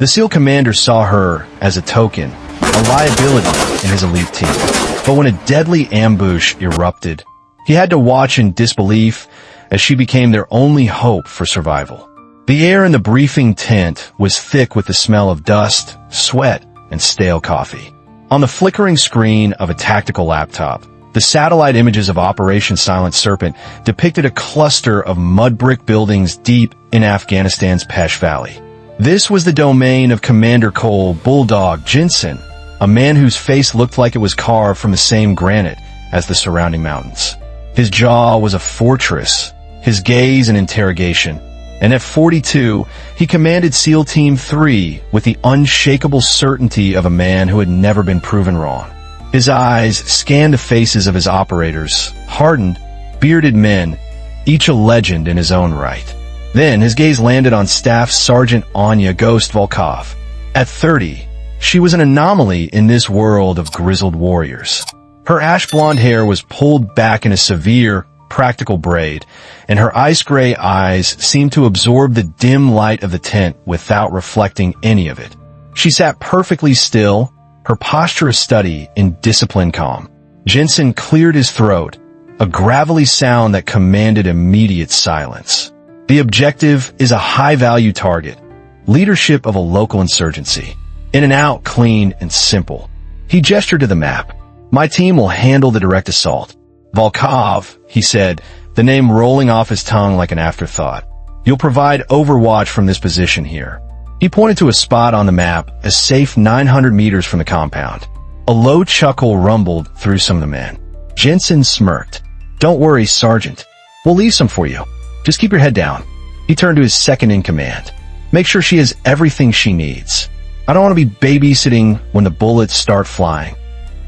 The SEAL commander saw her as a token, a liability in his elite team. But when a deadly ambush erupted, he had to watch in disbelief as she became their only hope for survival. The air in the briefing tent was thick with the smell of dust, sweat, and stale coffee. On the flickering screen of a tactical laptop, the satellite images of Operation Silent Serpent depicted a cluster of mud brick buildings deep in Afghanistan's Pesh Valley. This was the domain of Commander Cole Bulldog Jensen, a man whose face looked like it was carved from the same granite as the surrounding mountains. His jaw was a fortress, his gaze an interrogation, and at 42, he commanded SEAL Team 3 with the unshakable certainty of a man who had never been proven wrong. His eyes scanned the faces of his operators, hardened, bearded men, each a legend in his own right. Then his gaze landed on Staff Sergeant Anya Ghost Volkov. At 30, she was an anomaly in this world of grizzled warriors. Her ash-blonde hair was pulled back in a severe, practical braid, and her ice-gray eyes seemed to absorb the dim light of the tent without reflecting any of it. She sat perfectly still, her posture a study in disciplined calm. Jensen cleared his throat, a gravelly sound that commanded immediate silence. The objective is a high-value target, leadership of a local insurgency. In and out, clean and simple. He gestured to the map. My team will handle the direct assault. Volkov, he said, the name rolling off his tongue like an afterthought. You'll provide overwatch from this position here. He pointed to a spot on the map, a safe 900 meters from the compound. A low chuckle rumbled through some of the men. Jensen smirked. Don't worry, Sergeant. We'll leave some for you. Just keep your head down. He turned to his second-in-command. Make sure she has everything she needs. I don't want to be babysitting when the bullets start flying.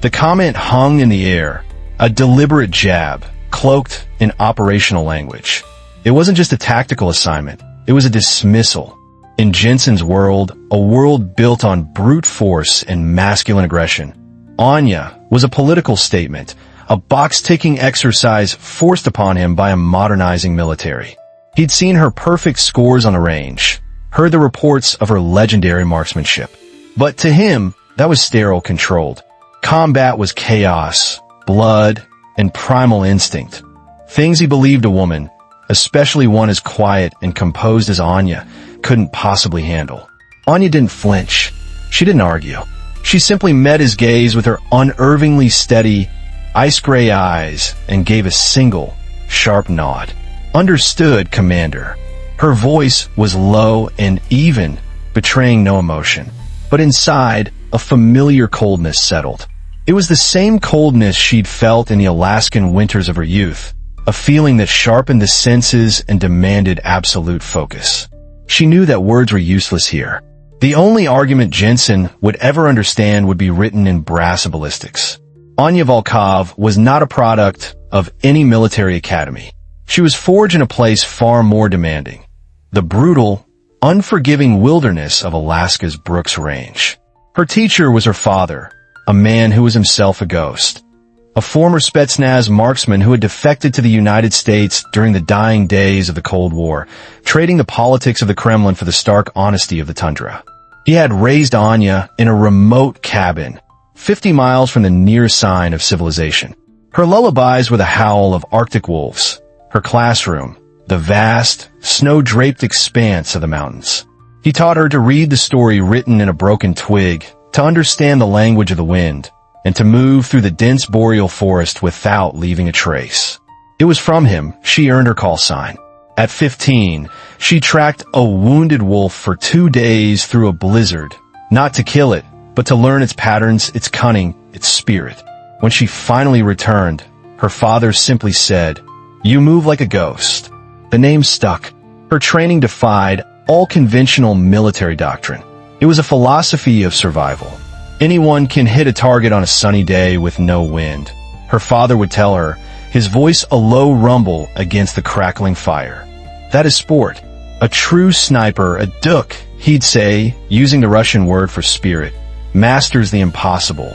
The comment hung in the air, a deliberate jab, cloaked in operational language. It wasn't just a tactical assignment. It was a dismissal. In Jensen's world, a world built on brute force and masculine aggression, Anya was a political statement, a box-ticking exercise forced upon him by a modernizing military. He'd seen her perfect scores on the range, heard the reports of her legendary marksmanship. But to him, that was sterile controlled. Combat was chaos, blood, and primal instinct. Things he believed a woman, especially one as quiet and composed as Anya, couldn't possibly handle. Anya didn't flinch. She didn't argue. She simply met his gaze with her unervingly steady, ice-gray eyes and gave a single, sharp nod. Understood, Commander. Her voice was low and even, betraying no emotion. But inside, a familiar coldness settled. It was the same coldness she'd felt in the Alaskan winters of her youth, a feeling that sharpened the senses and demanded absolute focus. She knew that words were useless here. The only argument Jensen would ever understand would be written in brass and ballistics. Anya Volkov was not a product of any military academy. She was forged in a place far more demanding. The brutal, unforgiving wilderness of Alaska's Brooks Range. Her teacher was her father, a man who was himself a ghost. A former Spetsnaz marksman who had defected to the United States during the dying days of the Cold War, trading the politics of the Kremlin for the stark honesty of the tundra. He had raised Anya in a remote cabin, 50 miles from the nearest sign of civilization. Her lullabies were the howl of Arctic wolves. Her classroom, the vast, snow-draped expanse of the mountains. He taught her to read the story written in a broken twig, to understand the language of the wind, and to move through the dense boreal forest without leaving a trace. It was from him she earned her call sign. At 15, she tracked a wounded wolf for 2 days through a blizzard, not to kill it, but to learn its patterns, its cunning, its spirit. When she finally returned, her father simply said, "You move like a ghost." The name stuck. Her training defied all conventional military doctrine. It was a philosophy of survival. Anyone can hit a target on a sunny day with no wind. Her father would tell her, his voice a low rumble against the crackling fire. That is sport. A true sniper, a duk, he'd say, using the Russian word for spirit, masters the impossible.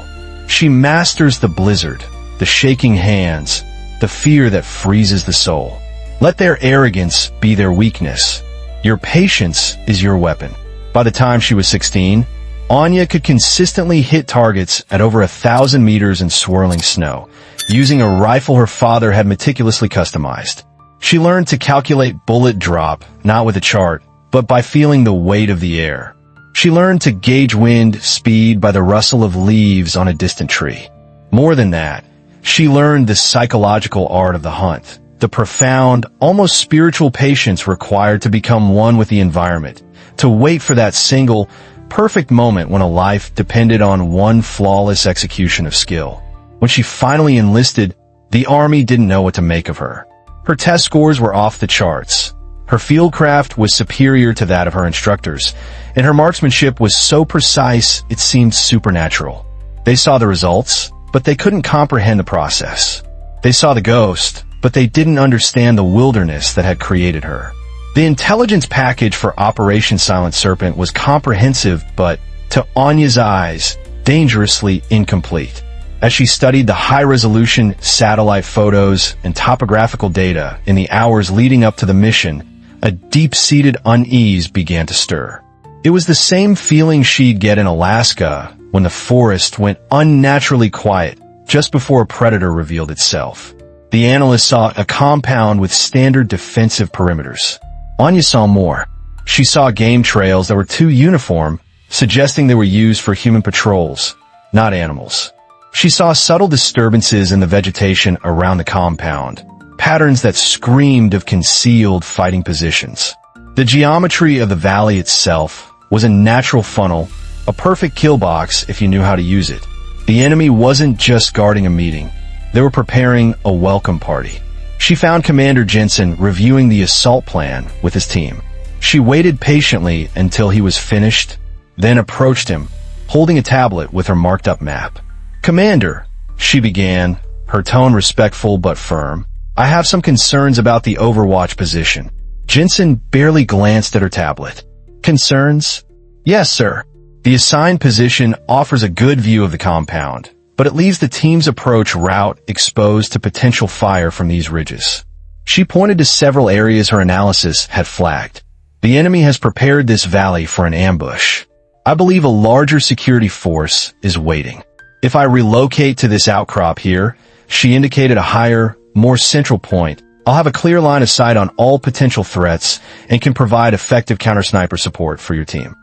She masters the blizzard, the shaking hands, the fear that freezes the soul. Let their arrogance be their weakness. Your patience is your weapon. By the time she was 16, Anya could consistently hit targets at over 1,000 meters in swirling snow, using a rifle her father had meticulously customized. She learned to calculate bullet drop, not with a chart, but by feeling the weight of the air. She learned to gauge wind speed by the rustle of leaves on a distant tree. More than that, she learned the psychological art of the hunt, the profound, almost spiritual patience required to become one with the environment, to wait for that single, perfect moment when a life depended on one flawless execution of skill. When she finally enlisted, the Army didn't know what to make of her. Her test scores were off the charts. Her fieldcraft was superior to that of her instructors, and her marksmanship was so precise it seemed supernatural. They saw the results, but they couldn't comprehend the process. They saw the ghost, but they didn't understand the wilderness that had created her. The intelligence package for Operation Silent Serpent was comprehensive, but, to Anya's eyes, dangerously incomplete. As she studied the high-resolution satellite photos and topographical data in the hours leading up to the mission, a deep-seated unease began to stir. It was the same feeling she'd get in Alaska when the forest went unnaturally quiet just before a predator revealed itself. The analyst saw a compound with standard defensive perimeters. Anya saw more. She saw game trails that were too uniform, suggesting they were used for human patrols, not animals. She saw subtle disturbances in the vegetation around the compound, patterns that screamed of concealed fighting positions. The geometry of the valley itself was a natural funnel, a perfect kill box if you knew how to use it. The enemy wasn't just guarding a meeting. They were preparing a welcome party. She found Commander Jensen reviewing the assault plan with his team. She waited patiently until he was finished, then approached him, holding a tablet with her marked-up map. "Commander," she began, her tone respectful but firm, "I have some concerns about the Overwatch position." Jensen barely glanced at her tablet. "Concerns?" "Yes, sir. The assigned position offers a good view of the compound, but it leaves the team's approach route exposed to potential fire from these ridges." She pointed to several areas her analysis had flagged. "The enemy has prepared this valley for an ambush. I believe a larger security force is waiting. If I relocate to this outcrop here," she indicated a higher, more central point, "I'll have a clear line of sight on all potential threats and can provide effective counter-sniper support for your team."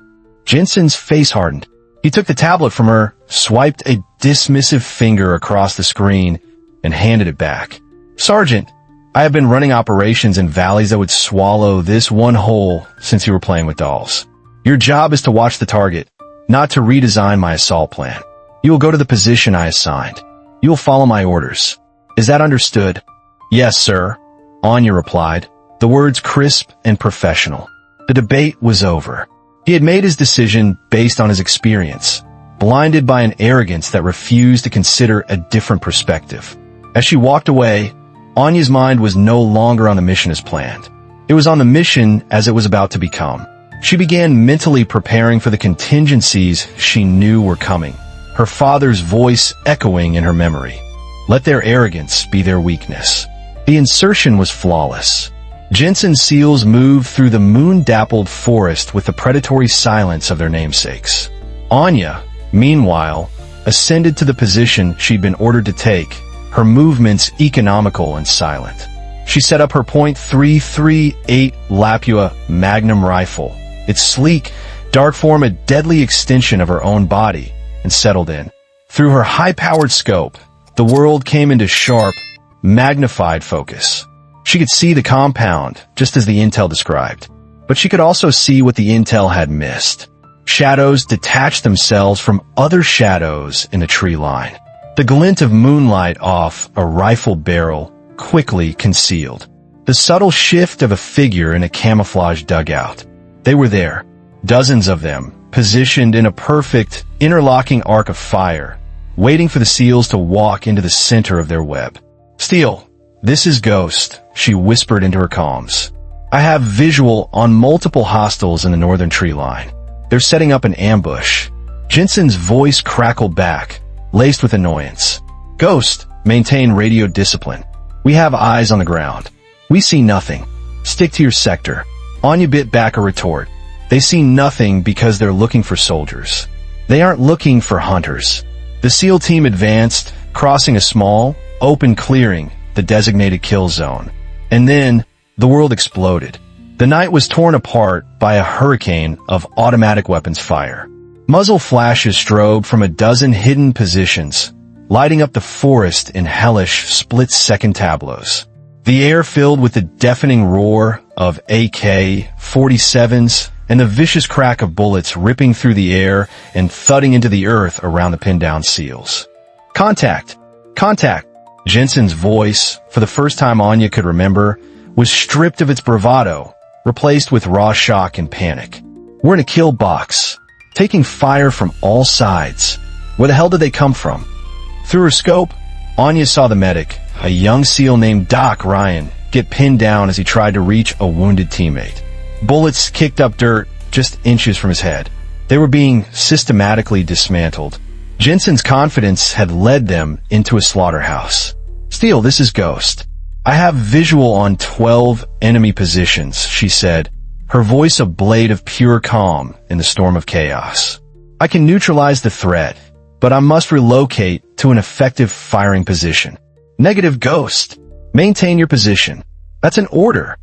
Jensen's face hardened. He took the tablet from her, swiped a dismissive finger across the screen, and handed it back. "Sergeant, I have been running operations in valleys that would swallow this one whole since you were playing with dolls. Your job is to watch the target, not to redesign my assault plan. You will go to the position I assigned. You will follow my orders. Is that understood?" "Yes, sir," Anya replied, the words crisp and professional. The debate was over. He had made his decision based on his experience, blinded by an arrogance that refused to consider a different perspective. As she walked away, Anya's mind was no longer on the mission as planned. It was on the mission as it was about to become. She began mentally preparing for the contingencies she knew were coming, her father's voice echoing in her memory. Let their arrogance be their weakness. The insertion was flawless. Jensen seals moved through the moon-dappled forest with the predatory silence of their namesakes. Anya, meanwhile, ascended to the position she'd been ordered to take, her movements economical and silent. She set up her .338 Lapua Magnum rifle, its sleek, dark form a deadly extension of her own body, and settled in. Through her high-powered scope, the world came into sharp, magnified focus. She could see the compound, just as the intel described, but she could also see what the intel had missed. Shadows detached themselves from other shadows in the tree line. The glint of moonlight off a rifle barrel quickly concealed. The subtle shift of a figure in a camouflage dugout. They were there, dozens of them, positioned in a perfect, interlocking arc of fire, waiting for the SEALs to walk into the center of their web. "Steele, this is Ghost," she whispered into her comms. "I have visual on multiple hostiles in the northern tree line. They're setting up an ambush." Jensen's voice crackled back, laced with annoyance. "Ghost, maintain radio discipline. We have eyes on the ground. We see nothing. Stick to your sector." Anya bit back a retort. They see nothing because they're looking for soldiers. They aren't looking for hunters. The SEAL team advanced, crossing a small, open clearing, the designated kill zone. And then, the world exploded. The night was torn apart by a hurricane of automatic weapons fire. Muzzle flashes strobed from a dozen hidden positions, lighting up the forest in hellish split-second tableaus. The air filled with the deafening roar of AK-47s and the vicious crack of bullets ripping through the air and thudding into the earth around the pinned-down SEALs. Contact! Contact! Jensen's voice, for the first time Anya could remember, was stripped of its bravado, replaced with raw shock and panic. We're in a kill box, taking fire from all sides. Where the hell did they come from? Through her scope, Anya saw the medic, a young SEAL named Doc Ryan, get pinned down as he tried to reach a wounded teammate. Bullets kicked up dirt just inches from his head. They were being systematically dismantled. Jensen's confidence had led them into a slaughterhouse. "Steele, this is Ghost. I have visual on 12 enemy positions," she said, her voice a blade of pure calm in the storm of chaos. "I can neutralize the threat, but I must relocate to an effective firing position." "Negative, Ghost. Maintain your position." "That's an order."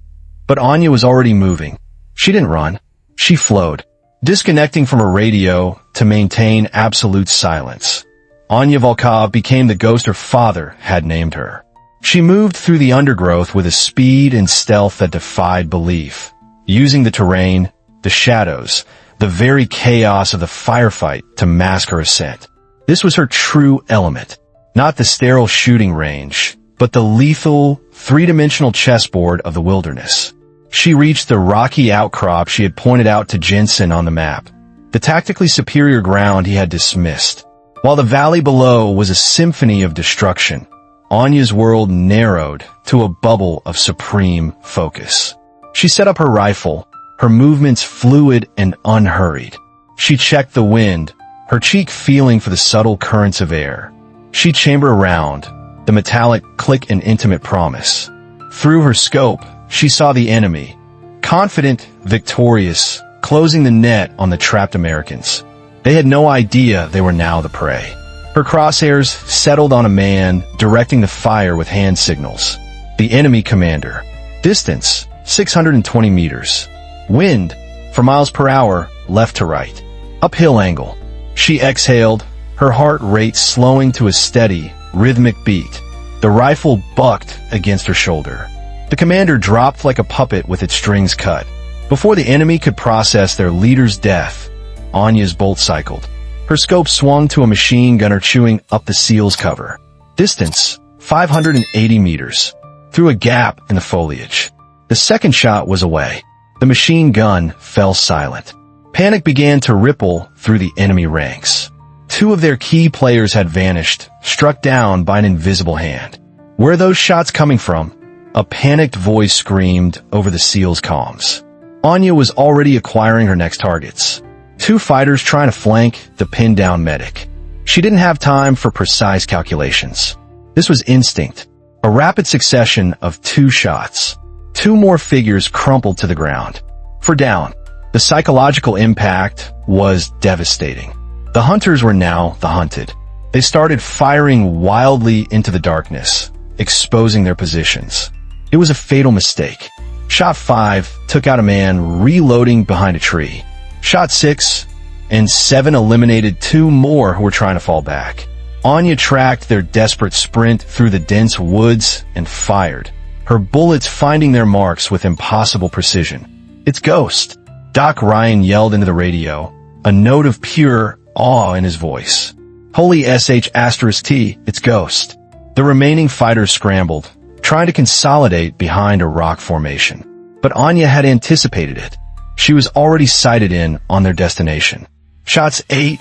But Anya was already moving. She didn't run. She flowed, disconnecting from her radio to maintain absolute silence. Anya Volkov became the ghost her father had named her. She moved through the undergrowth with a speed and stealth that defied belief, using the terrain, the shadows, the very chaos of the firefight to mask her ascent. This was her true element, not the sterile shooting range, but the lethal, three-dimensional chessboard of the wilderness. She reached the rocky outcrop she had pointed out to Jensen on the map, the tactically superior ground he had dismissed. While the valley below was a symphony of destruction, Anya's world narrowed to a bubble of supreme focus. She set up her rifle, her movements fluid and unhurried. She checked the wind, her cheek feeling for the subtle currents of air. She chambered around, the metallic click and intimate promise. Through her scope, she saw the enemy, confident, victorious, closing the net on the trapped Americans. They had no idea they were now the prey. Her crosshairs settled on a man, directing the fire with hand signals. The enemy commander. Distance, 620 meters. Wind, 4 miles per hour, left to right. Uphill angle. She exhaled, her heart rate slowing to a steady, rhythmic beat. The rifle bucked against her shoulder. The commander dropped like a puppet with its strings cut. Before the enemy could process their leader's death, Anya's bolt cycled. Her scope swung to a machine gunner chewing up the SEAL's cover. Distance, 580 meters. Through a gap in the foliage. The second shot was away. The machine gun fell silent. Panic began to ripple through the enemy ranks. 2 of their key players had vanished, struck down by an invisible hand. Where are those shots coming from? A panicked voice screamed over the SEAL's comms. Anya was already acquiring her next targets. 2 fighters trying to flank the pinned-down medic. She didn't have time for precise calculations. This was instinct. A rapid succession of 2 shots. 2 more figures crumpled to the ground. For down. The psychological impact was devastating. The hunters were now the hunted. They started firing wildly into the darkness, exposing their positions. It was a fatal mistake. Shot 5 took out a man reloading behind a tree. Shot 6 and 7 eliminated 2 more who were trying to fall back. Anya tracked their desperate sprint through the dense woods and fired, her bullets finding their marks with impossible precision. "It's Ghost," Doc Ryan yelled into the radio, a note of pure awe in his voice. "Holy SH*T, it's Ghost." The remaining fighters scrambled, trying to consolidate behind a rock formation. But Anya had anticipated it. She was already sighted in on their destination. Shots 8,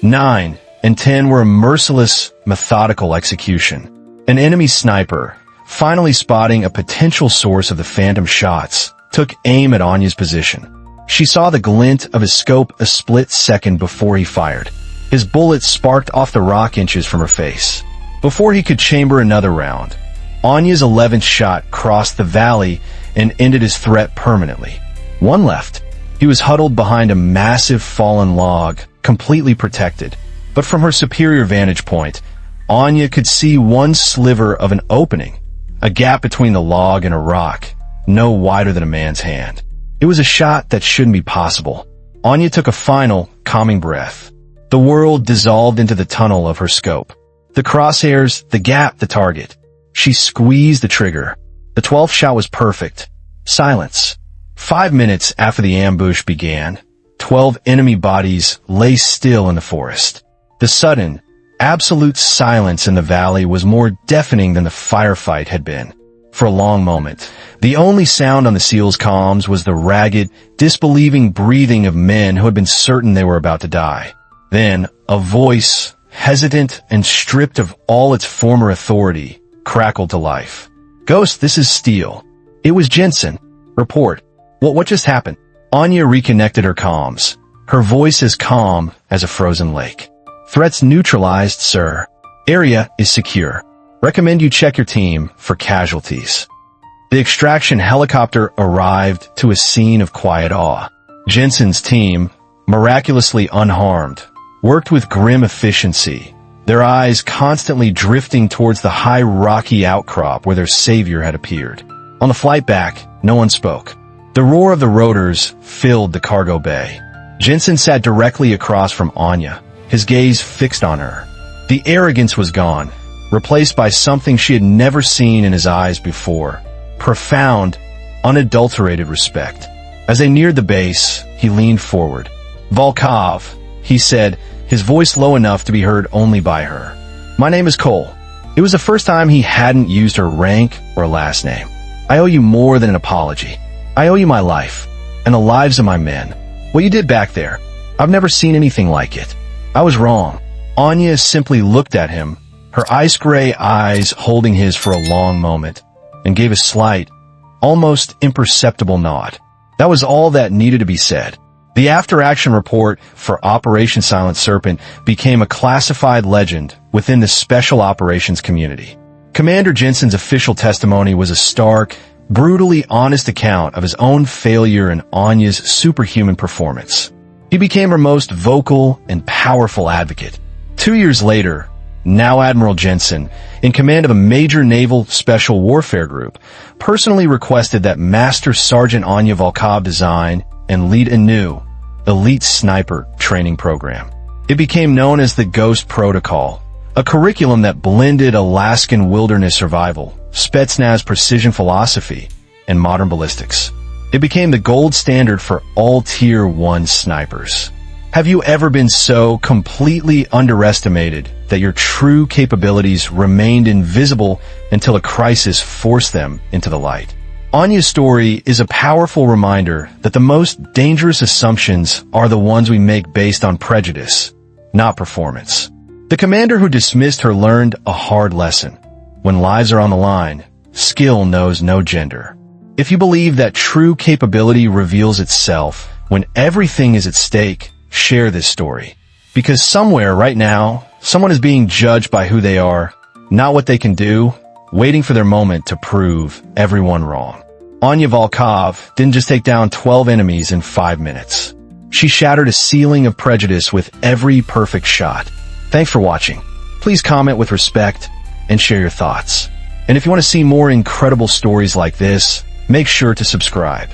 9, and 10 were a merciless, methodical execution. An enemy sniper, finally spotting a potential source of the phantom shots, took aim at Anya's position. She saw the glint of his scope a split second before he fired. His bullet sparked off the rock inches from her face. Before he could chamber another round, Anya's 11th shot crossed the valley and ended his threat permanently. 1 left. He was huddled behind a massive fallen log, completely protected. But from her superior vantage point, Anya could see one sliver of an opening, a gap between the log and a rock, no wider than a man's hand. It was a shot that shouldn't be possible. Anya took a final, calming breath. The world dissolved into the tunnel of her scope. The crosshairs, the gap, the target. She squeezed the trigger. The 12th shot was perfect. Silence. 5 minutes after the ambush began, 12 enemy bodies lay still in the forest. The sudden, absolute silence in the valley was more deafening than the firefight had been. For a long moment, the only sound on the SEALs' comms was the ragged, disbelieving breathing of men who had been certain they were about to die. Then, a voice, hesitant and stripped of all its former authority, crackled to life. "Ghost, this is Steele." It was Jensen. "Report. What just happened?" Anya reconnected her comms, her voice as calm as a frozen lake. "Threats neutralized, sir. Area is secure. Recommend you check your team for casualties." The extraction helicopter arrived to a scene of quiet awe. Jensen's team, miraculously unharmed, worked with grim efficiency, their eyes constantly drifting towards the high rocky outcrop where their savior had appeared. On the flight back, no one spoke. The roar of the rotors filled the cargo bay. Jensen sat directly across from Anya, his gaze fixed on her. The arrogance was gone, replaced by something she had never seen in his eyes before. Profound, unadulterated respect. As they neared the base, he leaned forward. "Volkov," he said, his voice low enough to be heard only by her. "My name is Cole." It was the first time he hadn't used her rank or last name. "I owe you more than an apology. I owe you my life, and the lives of my men. What you did back there, I've never seen anything like it. I was wrong." Anya simply looked at him, her ice-gray eyes holding his for a long moment, and gave a slight, almost imperceptible nod. That was all that needed to be said. The after-action report for Operation Silent Serpent became a classified legend within the Special Operations community. Commander Jensen's official testimony was a stark, brutally honest account of his own failure and Anya's superhuman performance. He became her most vocal and powerful advocate. 2 years later, now Admiral Jensen, in command of a major naval special warfare group, personally requested that Master Sergeant Anya Volkov design and lead a new, elite sniper training program. It became known as the Ghost Protocol, a curriculum that blended Alaskan wilderness survival, Spetsnaz precision philosophy, and modern ballistics. It became the gold standard for all Tier 1 snipers. Have you ever been so completely underestimated that your true capabilities remained invisible until a crisis forced them into the light? Anya's story is a powerful reminder that the most dangerous assumptions are the ones we make based on prejudice, not performance. The commander who dismissed her learned a hard lesson. When lives are on the line, skill knows no gender. If you believe that true capability reveals itself when everything is at stake, share this story. Because somewhere right now, someone is being judged by who they are, not what they can do, waiting for their moment to prove everyone wrong. Anya Volkov didn't just take down 12 enemies in 5 minutes. She shattered a ceiling of prejudice with every perfect shot. Thanks for watching. Please comment with respect and share your thoughts. And if you want to see more incredible stories like this, make sure to subscribe.